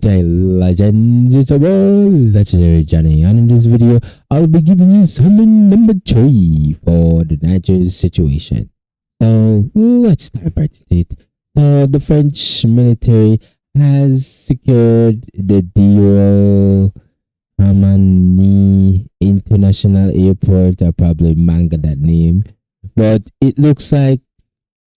The legend is a legendary journey, and in this video, I'll be giving you summon number 3 for the Niger situation. So let's start right into it. The French military has secured the Dior Hamani International Airport. I probably manga that name, but it looks like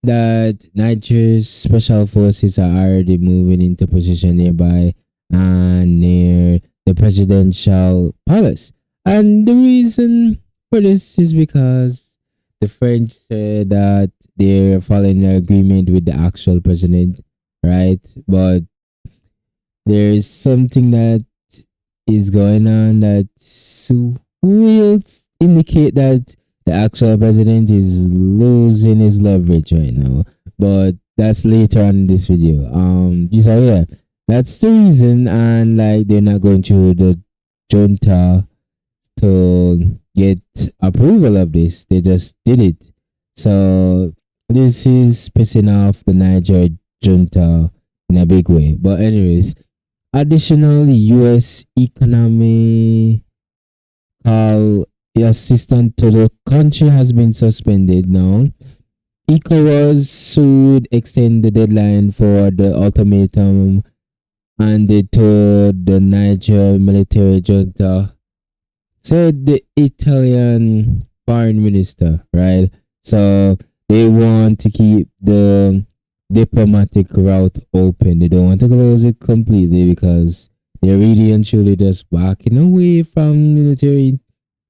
that Niger's special forces are already moving into position nearby and near the presidential palace. And the reason for this is because the French said that they're following an agreement with the actual president, right? But there's something that is going on that will indicate that the actual president is losing his leverage right now. But that's later on in this video. So yeah, that's the reason, and like they're not going through the junta to get approval of this. They just did it. So this is pissing off the Niger junta in a big way. But anyways, additional US economic assistance to the country has been suspended now. ECOWAS should extend the deadline for the ultimatum handed to the Niger military junta, said the Italian foreign minister, right? So they want to keep the diplomatic route open. They don't want to close it completely because they're really and truly just backing away from military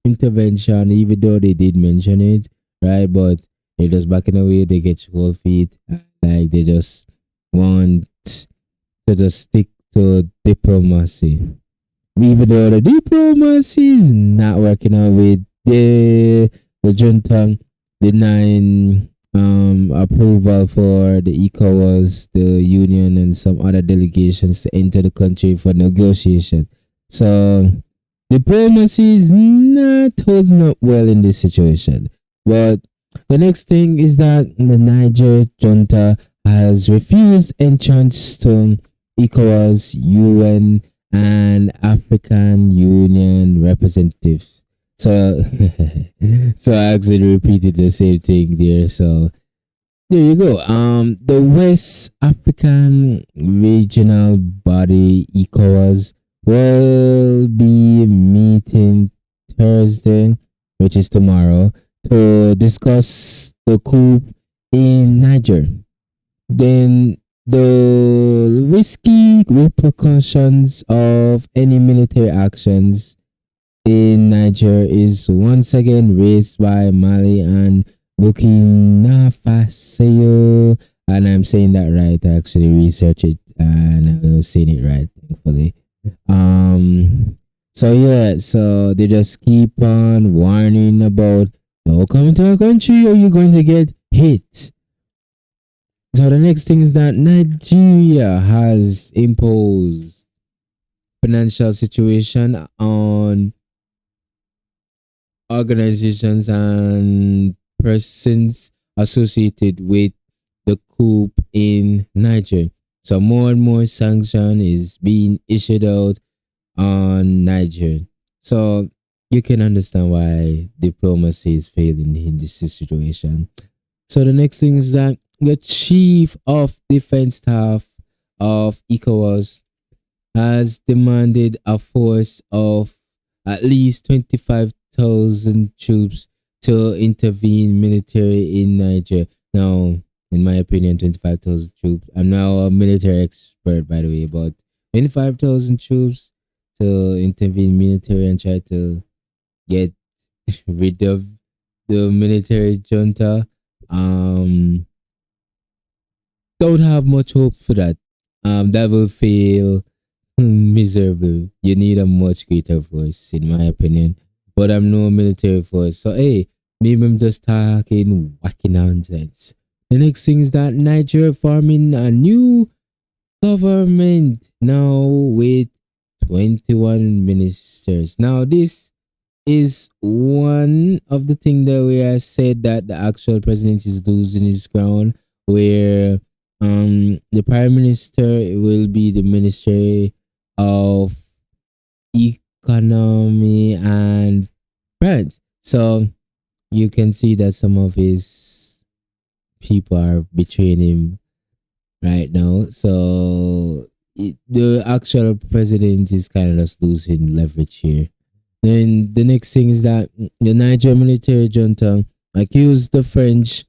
intervention, even though they did mention it, right? But they're just backing away. They get cold feet. Like they just want to just stick to diplomacy, even though the diplomacy is not working out with the junta denying approval for the ECOWAS, the union, and some other delegations to enter the country for negotiation. So diplomacy is not holding up well in this situation. But the next thing is that the Niger junta has refused entrance to ECOWAS, UN, and African Union representatives. So, so I actually repeated the same thing there. So there you go. The West African Regional Body ECOWAS will be meeting Thursday, which is tomorrow, to discuss the coup in Niger. Then the risky repercussions of any military actions in Niger is once again raised by Mali and Burkina Faso. And I'm saying that right. I actually researched it and I was saying it right, thankfully. So yeah, so they just keep on warning about don't come into our country or you're going to get hit. So the next thing is that Nigeria has imposed financial situation on organizations and persons associated with the coup in Niger. So more and more sanction is being issued out on Niger. So you can understand why diplomacy is failing in this situation. So the next thing is that the chief of defense staff of ECOWAS has demanded a force of at least 25,000 troops to intervene military in Niger. Now, in my opinion, 25,000 troops. I'm now a military expert, by the way, but 25,000 troops to intervene military and try to get rid of the military junta. Don't have much hope for that. That will fail miserable. You need a much greater force, in my opinion. But I'm no military force, so hey, maybe I'm just talking wacky nonsense. The next thing is that Niger forming a new government now with 21 ministers. Now this is one of the things that we have said that the actual president is losing his crown, where the prime minister will be the ministry of economy and friends. So you can see that some of his people are betraying him right now. So the actual president is kind of just losing leverage here. Then the next thing is that the Niger military junta accused the French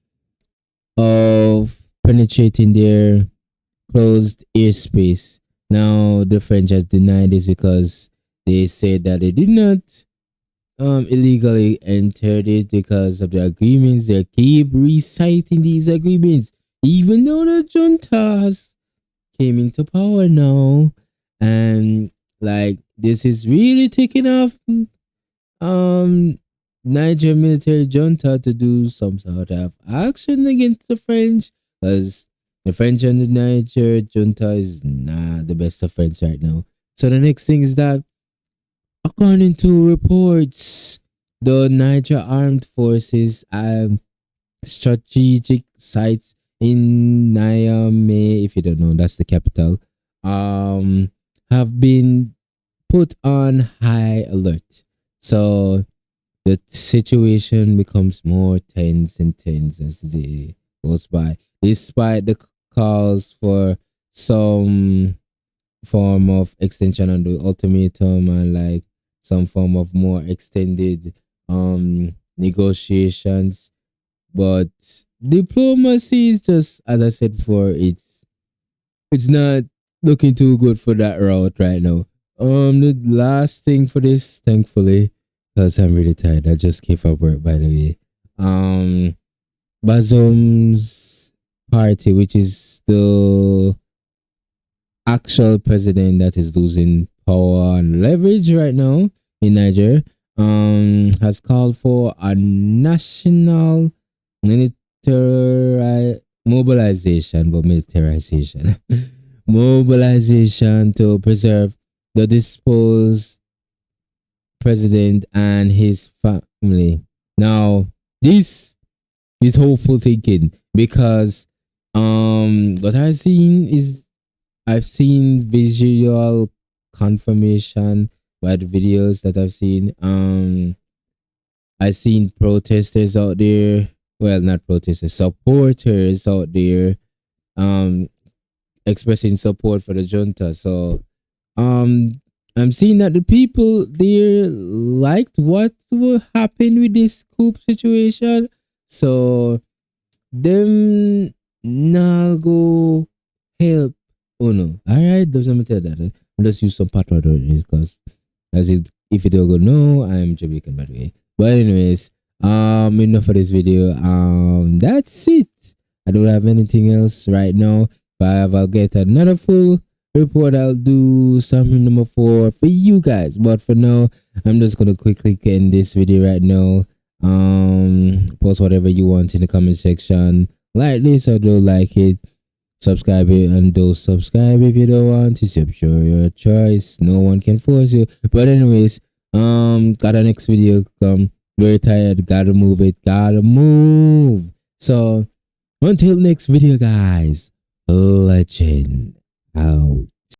of penetrating their closed airspace. Now the French has denied this because they said that they did not illegally entered it because of the agreements. They keep reciting these agreements, even though the junta has came into power now, and like this is really taking off Niger military junta to do some sort of action against the French, because the French and the Niger junta is not the best of friends right now. So the next thing is that, according to reports, the Niger armed forces strategic sites in Niamey, if you don't know, that's the capital, have been put on high alert. So the situation becomes more tense and tense as the day goes by, despite the calls for some form of extension on the ultimatum and like some form of more extended negotiations. But diplomacy is just, as I said before, it's not looking too good for that route right now. The last thing for this, thankfully, because I'm really tired. I just came from work, by the way. Bazoum's party, which is the actual president that is losing power and leverage right now in Niger, has called for a national military mobilization, but militarization, mobilization to preserve the disposed president and his family. Now, this is hopeful thinking because what I've seen visual confirmation by the videos that I've seen. I've seen protesters out there, well, not protesters, supporters out there expressing support for the junta. So I'm seeing that the people there liked what will happen with this coup situation. So them now go help. Oh no. Alright, doesn't matter that. I'll just use some patois because as it if you don't go no, I'm Jamaican by the way. But anyways, enough for this video. That's it. I don't have anything else right now. If I'll get another full report, I'll do something number 4 for you guys. But for now, I'm just gonna quickly end this video right now. Post whatever you want in the comment section. Like this or don't like it. Subscribe it and don't subscribe if you don't want. It's your choice. No one can force you. But anyways, got a next video come. Very tired. Gotta move it. Gotta move. So until next video, guys. Legend out.